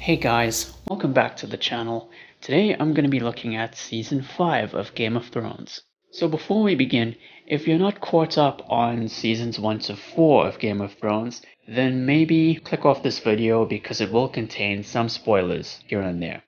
Hey guys, welcome back to the channel. Today I'm going to be looking at Season 5 of Game of Thrones. So before we begin, if you're not caught up on Seasons 1 to 4 of Game of Thrones, then maybe click off this video because it will contain some spoilers here and there.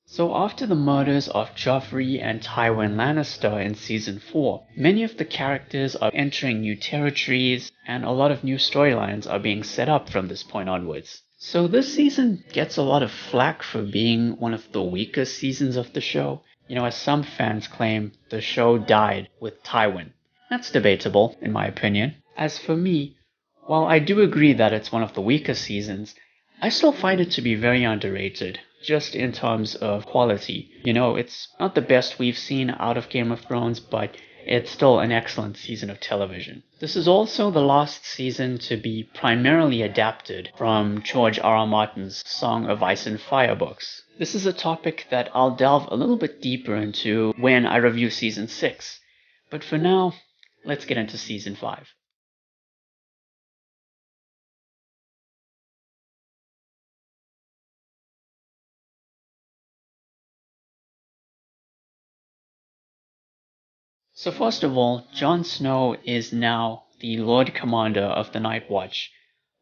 So after the murders of Joffrey and Tywin Lannister in Season 4, many of the characters are entering new territories and a lot of new storylines are being set up from this point onwards. So this season gets a lot of flack for being one of the weakest seasons of the show. As some fans claim, the show died with Tywin. That's debatable, in my opinion. As for me, while I do agree that it's one of the weakest seasons, I still find it to be very underrated, just in terms of quality. It's not the best we've seen out of Game of Thrones, but it's still an excellent season of television. This is also the last season to be primarily adapted from George R.R. Martin's Song of Ice and Fire books. This is a topic that I'll delve a little bit deeper into when I review Season 6. But for now, let's get into Season 5. So first of all, Jon Snow is now the Lord Commander of the Night Watch,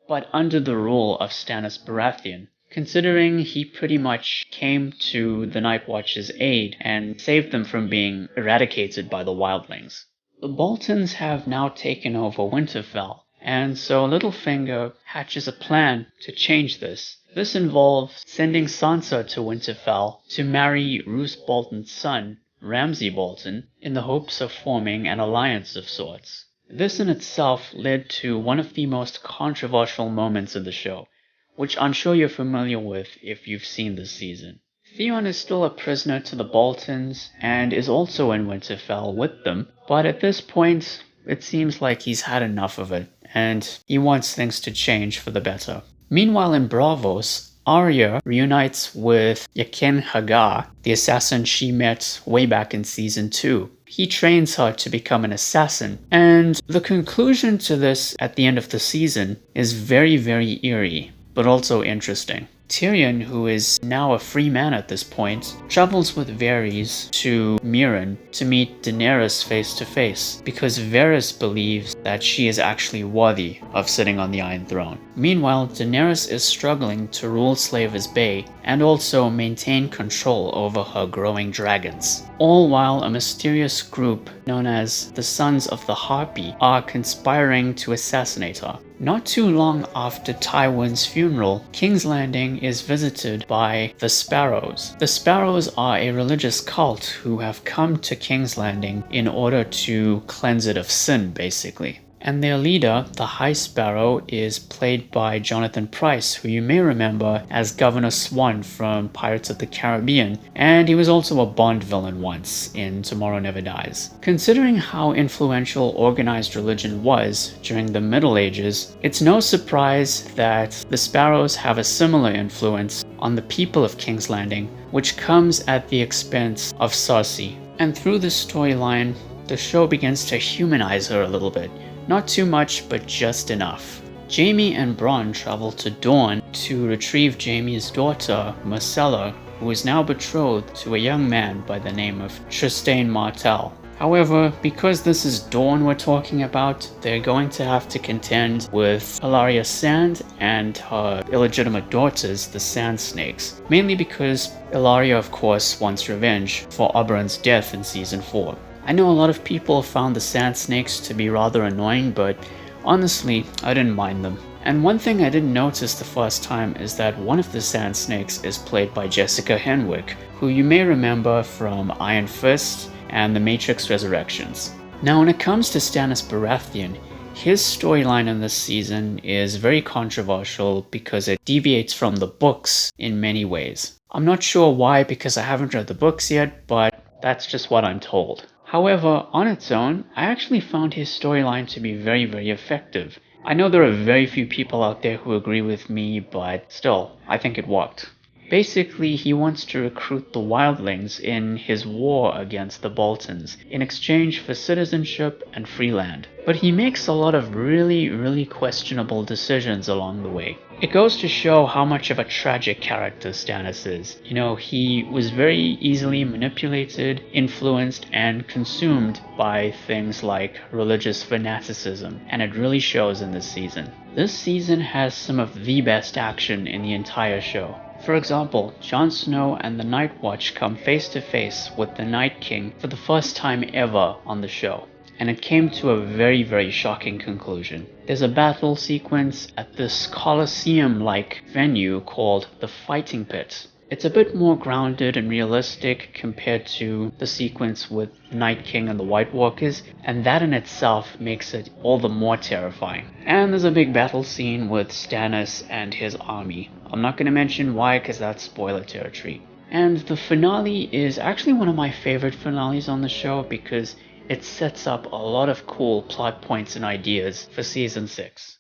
but under the rule of Stannis Baratheon, considering he pretty much came to the Night Watch's aid and saved them from being eradicated by the wildlings. The Boltons have now taken over Winterfell, and so Littlefinger hatches a plan to change this. This involves sending Sansa to Winterfell to marry Roose Bolton's son, Ramsay Bolton, in the hopes of forming an alliance of sorts. This in itself led to one of the most controversial moments in the show, which I'm sure you're familiar with if you've seen this season. Theon is still a prisoner to the Boltons and is also in Winterfell with them, but at this point, it seems like he's had enough of it, and he wants things to change for the better. Meanwhile in Braavos, Arya reunites with Jaqen H'ghar, the assassin she met way back in Season 2. He trains her to become an assassin, and the conclusion to this at the end of the season is very, very eerie, but also interesting. Tyrion, who is now a free man at this point, travels with Varys to Meereen to meet Daenerys face to face, because Varys believes that she is actually worthy of sitting on the Iron Throne. Meanwhile, Daenerys is struggling to rule Slaver's Bay and also maintain control over her growing dragons, all while a mysterious group known as the Sons of the Harpy are conspiring to assassinate her. Not too long after Tywin's funeral, King's Landing is visited by the Sparrows. The Sparrows are a religious cult who have come to King's Landing in order to cleanse it of sin, basically. And their leader, the High Sparrow, is played by Jonathan Pryce, who you may remember as Governor Swan from Pirates of the Caribbean, and he was also a Bond villain once in Tomorrow Never Dies. Considering how influential organized religion was during the Middle Ages, it's no surprise that the Sparrows have a similar influence on the people of King's Landing, which comes at the expense of Cersei. And through this storyline, the show begins to humanize her a little bit. Not too much, but just enough. Jaime and Bronn travel to Dorne to retrieve Jaime's daughter, Myrcella, who is now betrothed to a young man by the name of Trystane Martell. However, because this is Dorne we're talking about, they're going to have to contend with Ellaria Sand and her illegitimate daughters, the Sand Snakes, mainly because Ellaria, of course, wants revenge for Oberyn's death in Season 4. I know a lot of people found the Sand Snakes to be rather annoying, but honestly, I didn't mind them. And one thing I didn't notice the first time is that one of the Sand Snakes is played by Jessica Henwick, who you may remember from Iron Fist and The Matrix Resurrections. Now when it comes to Stannis Baratheon, his storyline in this season is very controversial because it deviates from the books in many ways. I'm not sure why because I haven't read the books yet, but that's just what I'm told. However, on its own, I actually found his storyline to be very, very effective. I know there are very few people out there who agree with me, but still, I think it worked. Basically, he wants to recruit the wildlings in his war against the Boltons in exchange for citizenship and free land. But he makes a lot of really questionable decisions along the way. It goes to show how much of a tragic character Stannis is. You know, he was very easily manipulated, influenced, and consumed by things like religious fanaticism, and it really shows in this season. This season has some of the best action in the entire show. For example, Jon Snow and the Night Watch come face to face with the Night King for the first time ever on the show, and it came to a very shocking conclusion. There's a battle sequence at this Colosseum-like venue called the Fighting Pit. It's a bit more grounded and realistic compared to the sequence with Night King and the White Walkers, and that in itself makes it all the more terrifying. And there's a big battle scene with Stannis and his army. I'm not going to mention why, because that's spoiler territory. And the finale is actually one of my favorite finales on the show because it sets up a lot of cool plot points and ideas for Season 6.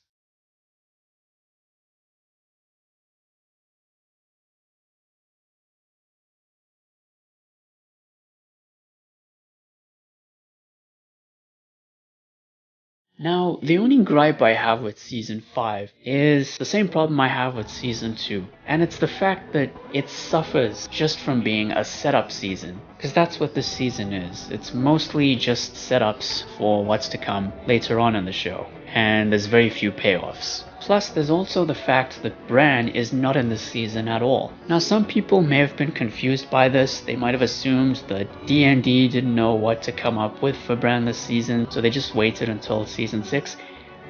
Now, the only gripe I have with Season 5 is the same problem I have with Season 2, and it's the fact that it suffers just from being a setup season, because that's what this season is. It's mostly just setups for what's to come later on in the show, and there's very few payoffs. Plus, there's also the fact that Bran is not in this season at all. Now, some people may have been confused by this. They might have assumed that D&D didn't know what to come up with for Bran this season, so they just waited until Season 6.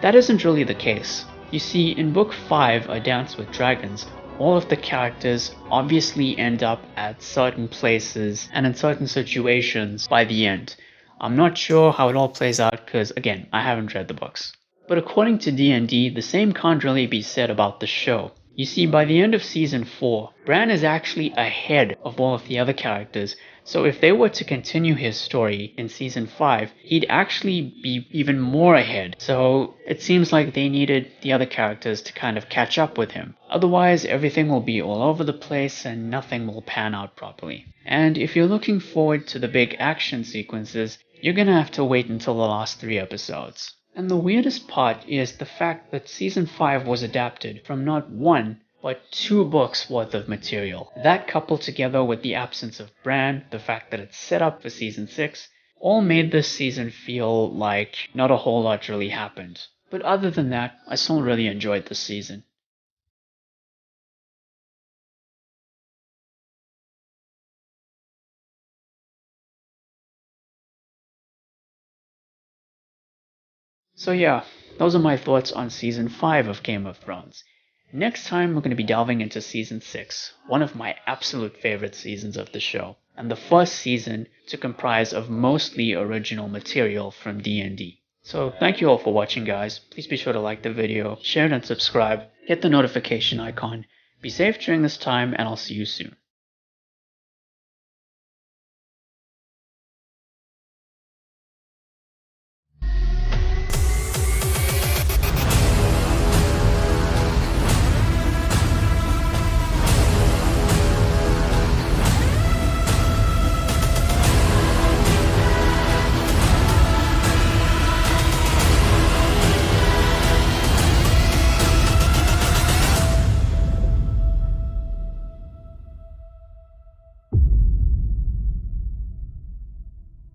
That isn't really the case. You see, in Book 5, A Dance with Dragons, all of the characters obviously end up at certain places and in certain situations by the end. I'm not sure how it all plays out because, again, I haven't read the books. But according to D&D, the same can't really be said about the show. You see, by the end of Season 4, Bran is actually ahead of all of the other characters, so if they were to continue his story in Season 5, he'd actually be even more ahead. So it seems like they needed the other characters to kind of catch up with him. Otherwise, everything will be all over the place and nothing will pan out properly. And if you're looking forward to the big action sequences, you're gonna have to wait until the last 3 episodes. And the weirdest part is the fact that Season 5 was adapted from not 1, but 2 books worth of material. That coupled together with the absence of Bran, the fact that it's set up for Season 6, all made this season feel like not a whole lot really happened. But other than that, I still really enjoyed this season. So yeah, those are my thoughts on Season 5 of Game of Thrones. Next time we're going to be delving into Season 6, one of my absolute favorite seasons of the show, and the first season to comprise of mostly original material from D&D. So thank you all for watching, guys. Please be sure to like the video, share it and subscribe, hit the notification icon. Be safe during this time, and I'll see you soon.